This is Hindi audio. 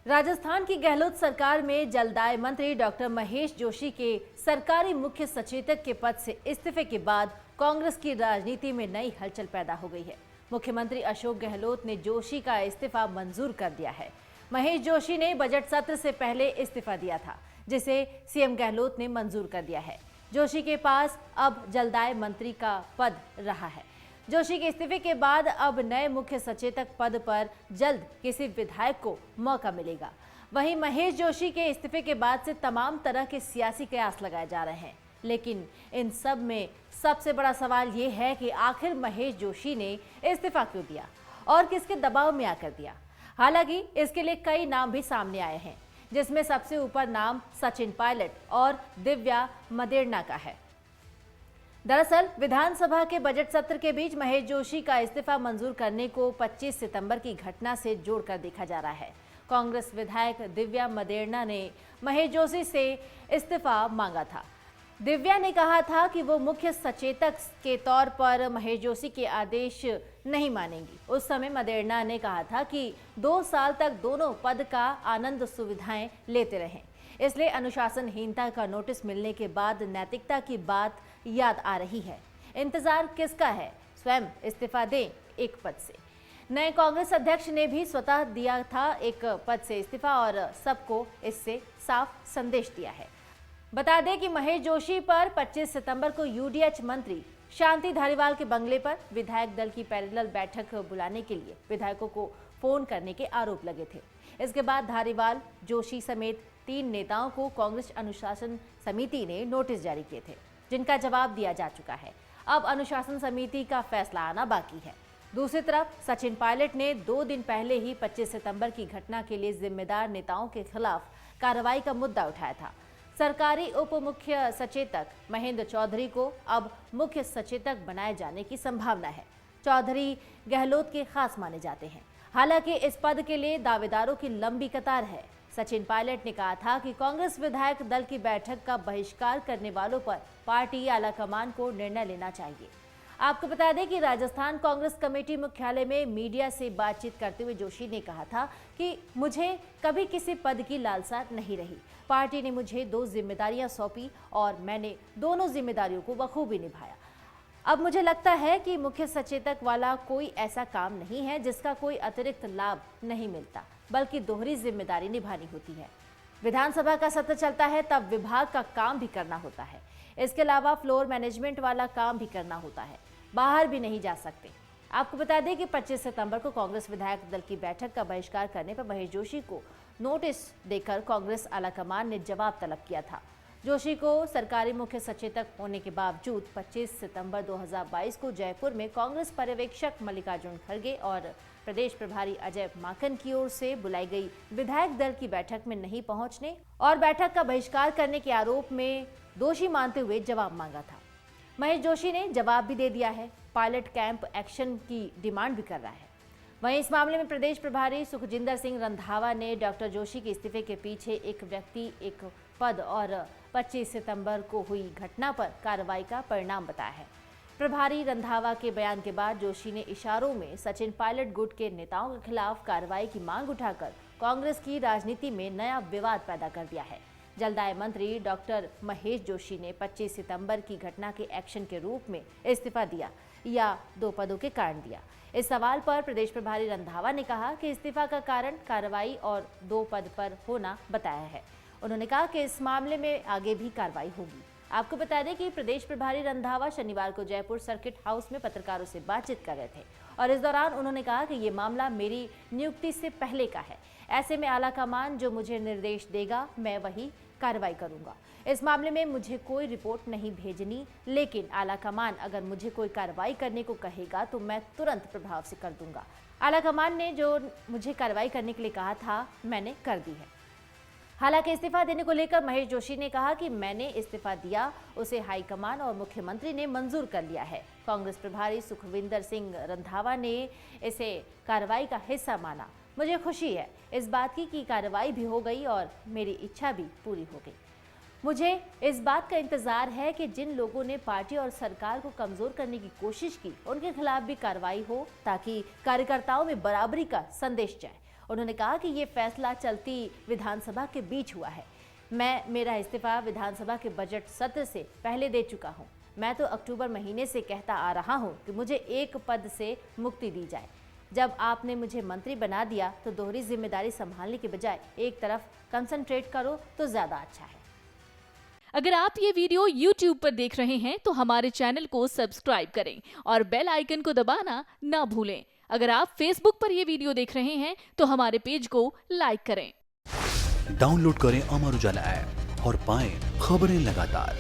राजस्थान की गहलोत सरकार में जलदाय मंत्री डॉक्टर महेश जोशी के सरकारी मुख्य सचेतक के पद से इस्तीफे के बाद कांग्रेस की राजनीति में नई हलचल पैदा हो गई है। मुख्यमंत्री अशोक गहलोत ने जोशी का इस्तीफा मंजूर कर दिया है। महेश जोशी ने बजट सत्र से पहले इस्तीफा दिया था, जिसे सीएम गहलोत ने मंजूर कर दिया है। जोशी के पास अब जलदाय मंत्री का पद रहा है। जोशी के इस्तीफे के बाद अब नए मुख्य सचेतक पद पर जल्द किसी विधायक को मौका मिलेगा। वहीं महेश जोशी के इस्तीफे के बाद से तमाम तरह के सियासी कयास लगाए जा रहे हैं, लेकिन इन सब में सबसे बड़ा सवाल ये है कि आखिर महेश जोशी ने इस्तीफा क्यों दिया और किसके दबाव में आकर दिया। हालांकि इसके लिए कई नाम भी सामने आए हैं, जिसमें सबसे ऊपर नाम सचिन पायलट और दिव्या मदेरणा का है। दरअसल विधानसभा के बजट सत्र के बीच महेश जोशी का इस्तीफा मंजूर करने को 25 सितंबर की घटना से जोड़कर देखा जा रहा है। कांग्रेस विधायक दिव्या मदेरणा ने महेश जोशी से इस्तीफा मांगा था। दिव्या ने कहा था कि वो मुख्य सचेतक के तौर पर महेश जोशी के आदेश नहीं मानेंगी। उस समय मदेरणा ने कहा था कि 2 साल तक दोनों पद का आनंद सुविधाएं लेते रहें, इसलिए अनुशासनहीनता का नोटिस मिलने के बाद नैतिकता की बात याद आ रही है। इंतजार किसका है? स्वयं इस्तीफा दें एक पद से। नए कांग्रेस अध्यक्ष ने भी स्वतः दिया था एक पद से इस्तीफा और सबको इससे साफ संदेश दिया है। बता दें कि महेश जोशी पर 25 सितंबर को यूडीएच मंत्री शांति धारीवाल के बंगले पर विधायक दल की पैरेलल बैठक बुलाने के लिए विधायकों को फोन करने के आरोप लगे थे। इसके बाद धारीवाल, जोशी समेत 3 नेताओं को कांग्रेस अनुशासन समिति ने नोटिस जारी किए थे, जिनका जवाब दिया जा चुका है। अब अनुशासन समिति का फैसला आना बाकी है। दूसरी तरफ सचिन पायलट ने 2 दिन पहले ही 25 सितंबर की घटना के लिए जिम्मेदार नेताओं के खिलाफ कार्रवाई का मुद्दा उठाया था। सरकारी उप मुख्य सचेतक महेंद्र चौधरी को अब मुख्य सचेतक बनाए जाने की संभावना है। चौधरी गहलोत के खास माने जाते हैं। हालांकि इस पद के लिए दावेदारों की लंबी कतार है। सचिन पायलट ने कहा था कि कांग्रेस विधायक दल की बैठक का बहिष्कार करने वालों पर पार्टी आलाकमान को निर्णय लेना चाहिए। आपको बता दें कि राजस्थान कांग्रेस कमेटी मुख्यालय में मीडिया से बातचीत करते हुए जोशी ने कहा था कि मुझे कभी किसी पद की लालसा नहीं रही। पार्टी ने मुझे 2 जिम्मेदारियां सौंपी और मैंने दोनों जिम्मेदारियों को बखूबी निभाया। अब मुझे लगता है कि मुख्य सचेतक वाला कोई ऐसा काम नहीं है जिसका कोई अतिरिक्त लाभ नहीं मिलता, बल्कि दोहरी जिम्मेदारी निभानी होती है। विधानसभा का सत्र चलता है तब विभाग का काम भी करना होता है। इसके अलावा फ्लोर मैनेजमेंट वाला काम भी करना होता है। बाहर भी नहीं जा सकते। आपको बता दें कि 25 सितंबर को कांग्रेस विधायक दल की बैठक का बहिष्कार करने पर महेश जोशी को नोटिस देकर कांग्रेस आलाकमान ने जवाब तलब किया था। जोशी को सरकारी मुख्य सचेतक होने के बावजूद 25 सितंबर 2022 को जयपुर में कांग्रेस पर्यवेक्षक मल्लिकार्जुन खड़गे और प्रदेश प्रभारी अजय माकन की ओर से बुलाई गई विधायक दल की बैठक में नहीं पहुंचने और बैठक का बहिष्कार करने के आरोप में दोषी मानते हुए जवाब मांगा था। महेश जोशी ने जवाब भी दे दिया है। पायलट कैंप एक्शन की डिमांड भी कर रहा है। वहीं इस मामले में प्रदेश प्रभारी सुखजिंदर सिंह रंधावा ने डॉक्टर जोशी के इस्तीफे के पीछे एक व्यक्ति, एक पद और 25 सितंबर को हुई घटना पर कार्रवाई का परिणाम बताया है। प्रभारी रंधावा के बयान के बाद जोशी ने इशारों में सचिन पायलट गुट के नेताओं के खिलाफ कार्रवाई की मांग उठाकर कांग्रेस की राजनीति में नया विवाद पैदा कर दिया है। जलदाय मंत्री डॉक्टर महेश जोशी ने 25 सितंबर की घटना के एक्शन के रूप में इस्तीफा दिया या 2 पदों के कारण दिया। इस सवाल पर प्रदेश प्रभारी रंधावा ने कहा कि इस्तीफा का कारण कार्रवाई और 2 पद पर होना बताया है। उन्होंने कहा कि इस मामले में आगे भी कार्रवाई होगी। आपको बता दें कि प्रदेश प्रभारी रंधावा शनिवार को जयपुर सर्किट हाउस में पत्रकारों से बातचीत कर रहे थे और इस दौरान उन्होंने कहा कि ये मामला मेरी नियुक्ति से पहले का है। ऐसे में आलाकमान जो मुझे निर्देश देगा मैं वही कार्रवाई करूंगा। इस मामले में मुझे कोई रिपोर्ट नहीं भेजनी, लेकिन आलाकमान अगर मुझे कोई कार्रवाई करने को कहेगा तो मैं तुरंत प्रभाव से कर दूंगा। आलाकमान ने जो मुझे कार्रवाई करने के लिए कहा था मैंने कर दी है। हालांकि इस्तीफा देने को लेकर महेश जोशी ने कहा कि मैंने इस्तीफा दिया, उसे हाईकमान और मुख्यमंत्री ने मंजूर कर लिया है। कांग्रेस प्रभारी सुखविंदर सिंह रंधावा ने इसे कार्रवाई का हिस्सा माना। मुझे खुशी है इस बात की कि कार्रवाई भी हो गई और मेरी इच्छा भी पूरी हो गई। मुझे इस बात का इंतजार है कि जिन लोगों ने पार्टी और सरकार को कमजोर करने की कोशिश की उनके खिलाफ भी कार्रवाई हो, ताकि कार्यकर्ताओं में बराबरी का संदेश जाए उन्होंने कहा कि ये फैसला चलती विधानसभा के बीच हुआ है। मैं मेरा इस्तीफा विधानसभा के बजट सत्र से पहले दे चुका हूँ। मैं तो अक्टूबर महीने से कहता आ रहा हूँ कि मुझे एक पद से मुक्ति दी जाए। जब आपने मुझे मंत्री बना दिया तो दोहरी जिम्मेदारी संभालने के बजाय एक तरफ कंसंट्रेट करो तो ज्यादा अच्छा है। अगर आप ये वीडियो YouTube पर देख रहे हैं तो हमारे चैनल को सब्सक्राइब करें और बेल आइकन को दबाना ना भूलें। अगर आप Facebook पर ये वीडियो देख रहे हैं तो हमारे पेज को लाइक करें। डाउनलोड करें अमर उजाला ऐप और पाएं खबरें लगातार।